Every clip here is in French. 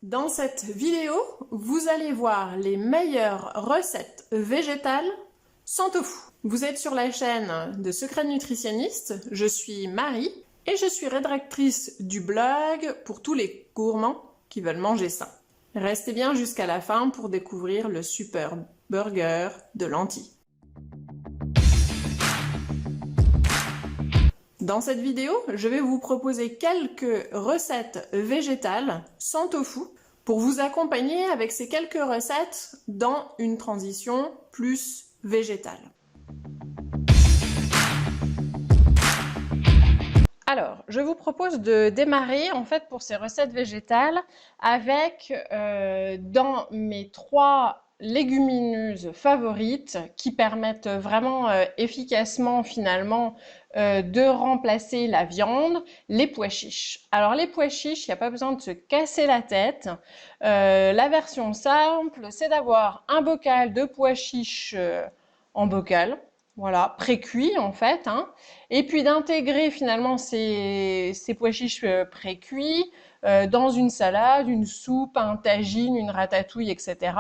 Dans cette vidéo, vous allez voir les meilleures recettes végétales sans tofu. Vous êtes sur la chaîne de Secrets Nutritionnistes, je suis Marie et je suis rédactrice du blog pour tous les gourmands qui veulent manger sain. Restez bien jusqu'à la fin pour découvrir le super burger de lentilles. Dans cette vidéo, je vais vous proposer quelques recettes végétales sans tofu pour vous accompagner avec ces quelques recettes dans une transition plus végétale. Alors, je vous propose de démarrer en fait pour ces recettes végétales avec dans mes 3 légumineuses favorites qui permettent vraiment efficacement finalement de remplacer la viande, les pois chiches. Alors les pois chiches, il n'y a pas besoin de se casser la tête. La version simple, c'est d'avoir un bocal de pois chiches en bocal. Voilà, pré-cuit en fait, hein. Et puis d'intégrer finalement ces pois chiches pré-cuits dans une salade, une soupe, un tagine, une ratatouille, etc.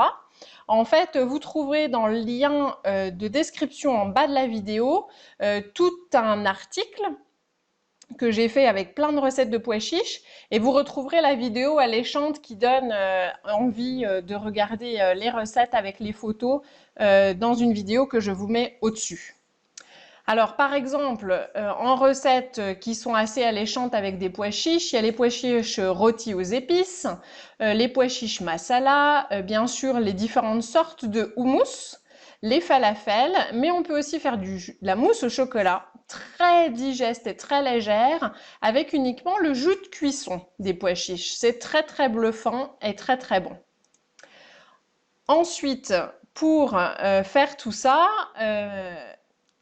En fait, vous trouverez dans le lien de description en bas de la vidéo tout un article que j'ai fait avec plein de recettes de pois chiches et vous retrouverez la vidéo alléchante qui donne envie de regarder les recettes avec les photos dans une vidéo que je vous mets au-dessus. Alors par exemple, en recettes qui sont assez alléchantes avec des pois chiches, il y a les pois chiches rôtis aux épices, les pois chiches masala, bien sûr les différentes sortes de houmous, les falafels, mais on peut aussi faire de la mousse au chocolat, très digeste et très légère, avec uniquement le jus de cuisson des pois chiches. C'est très bluffant et très bon. Ensuite, pour faire tout ça,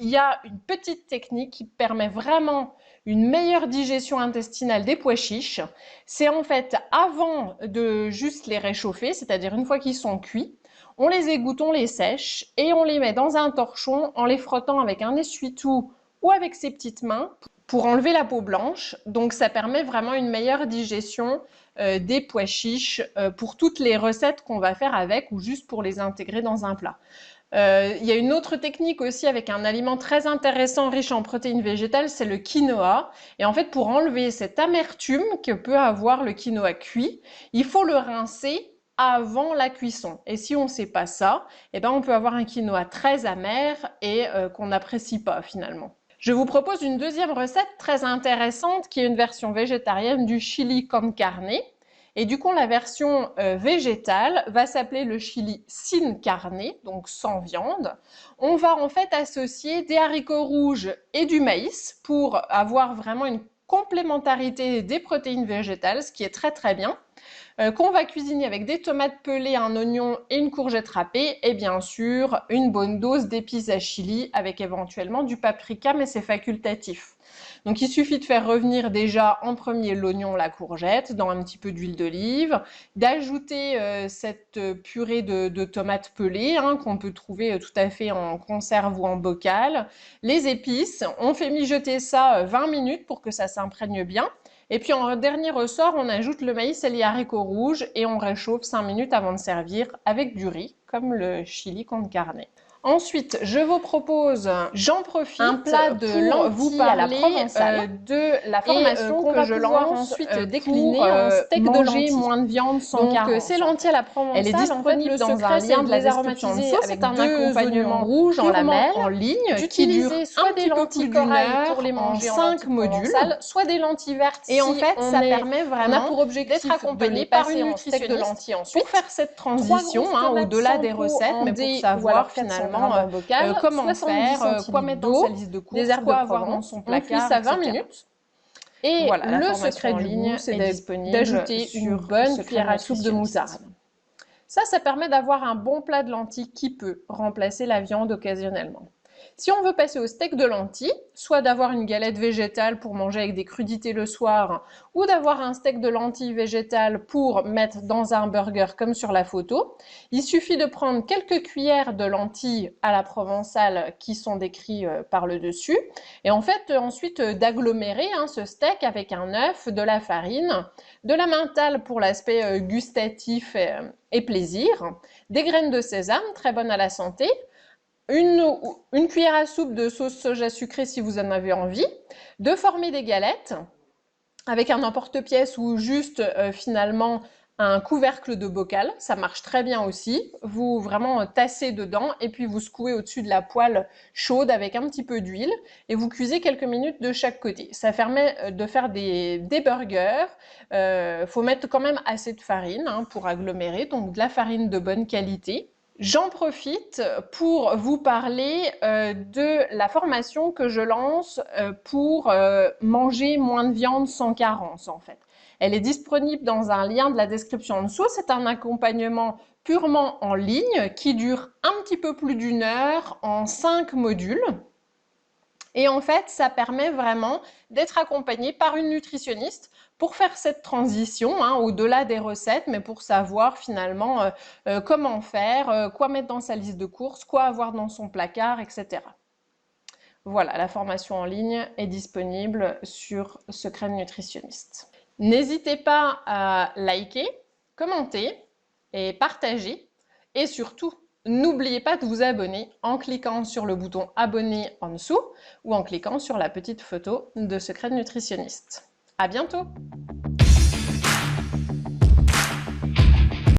il y a une petite technique qui permet vraiment une meilleure digestion intestinale des pois chiches. C'est en fait avant de juste les réchauffer, c'est-à-dire une fois qu'ils sont cuits, on les égoutte, on les sèche et on les met dans un torchon en les frottant avec un essuie-tout ou avec ses petites mains pour enlever la peau blanche. Donc ça permet vraiment une meilleure digestion des pois chiches pour toutes les recettes qu'on va faire avec ou juste pour les intégrer dans un plat. Il y a une autre technique aussi avec un aliment très intéressant, riche en protéines végétales, c'est le quinoa. Et en fait, pour enlever cette amertume que peut avoir le quinoa cuit, il faut le rincer avant la cuisson. Et si on ne sait pas ça, eh ben on peut avoir un quinoa très amer et qu'on n'apprécie pas finalement. Je vous propose une deuxième recette très intéressante qui est une version végétarienne du chili con carne. Et du coup, la version végétale va s'appeler le chili sin carne, donc sans viande. On va en fait associer des haricots rouges et du maïs pour avoir vraiment une complémentarité des protéines végétales, ce qui est très bien. Qu'on va cuisiner avec des tomates pelées, un oignon et une courgette râpée et bien sûr une bonne dose d'épices à chili avec éventuellement du paprika, mais c'est facultatif. Donc il suffit de faire revenir déjà en premier l'oignon, la courgette dans un petit peu d'huile d'olive, d'ajouter cette purée de tomates pelées hein, qu'on peut trouver tout à fait en conserve ou en bocal, les épices, on fait mijoter ça 20 minutes pour que ça s'imprègne bien. Et puis en dernier ressort, on ajoute le maïs et les haricots rouges et on réchauffe 5 minutes avant de servir avec du riz, comme le chili con carne. Ensuite, je vous propose, j'en profite, un plat de lentilles vous parler à la provençale de la formation que je lance ensuite décliner en steak de lentilles. Moins de viande sans carence. Donc ces lentilles à la provençale, elle est disponible dans un lien de la description dessous. C'est un accompagnement rouge en lamelles, en ligne, d'utiliser soit des lentilles corail pour les manger en 5 modules, soit des lentilles vertes. Et en fait, ça permet vraiment pour objectif d'être accompagné par une nutritionniste de lentilles ensuite. Pour faire cette transition, au-delà des recettes, mais pour savoir finalement comment faire, quoi mettre dans sa liste de courses, quoi avoir dans son placard, à 20 minutes. Et voilà, le secret du goût, c'est d'ajouter une bonne cuillère à soupe de moutarde. Ça permet d'avoir un bon plat de lentilles qui peut remplacer la viande occasionnellement. Si on veut passer au steak de lentilles, soit d'avoir une galette végétale pour manger avec des crudités le soir, ou d'avoir un steak de lentilles végétales pour mettre dans un burger comme sur la photo, il suffit de prendre quelques cuillères de lentilles à la provençale qui sont décrites par le dessus, et en fait ensuite d'agglomérer ce steak avec un œuf, de la farine, de la mentale pour l'aspect gustatif et plaisir, des graines de sésame, très bonnes à la santé, une cuillère à soupe de sauce soja sucrée si vous en avez envie, de former des galettes avec un emporte-pièce ou juste finalement un couvercle de bocal, ça marche très bien aussi. Vous vraiment tassez dedans et puis vous secouez au-dessus de la poêle chaude avec un petit peu d'huile et vous cuisez quelques minutes de chaque côté. Ça permet de faire des burgers. Faut mettre quand même assez de farine pour agglomérer, donc de la farine de bonne qualité. J'en profite pour vous parler de la formation que je lance pour manger moins de viande sans carence en fait. Elle est disponible dans un lien de la description en dessous. C'est un accompagnement purement en ligne qui dure un petit peu plus d'1 heure en 5 modules. Et en fait, ça permet vraiment d'être accompagné par une nutritionniste pour faire cette transition, au-delà des recettes, mais pour savoir finalement comment faire, quoi mettre dans sa liste de courses, quoi avoir dans son placard, etc. Voilà, la formation en ligne est disponible sur Secret de Nutritionniste. N'hésitez pas à liker, commenter et partager. Et surtout, n'oubliez pas de vous abonner en cliquant sur le bouton abonner en dessous ou en cliquant sur la petite photo de Secret de Nutritionniste. À bientôt!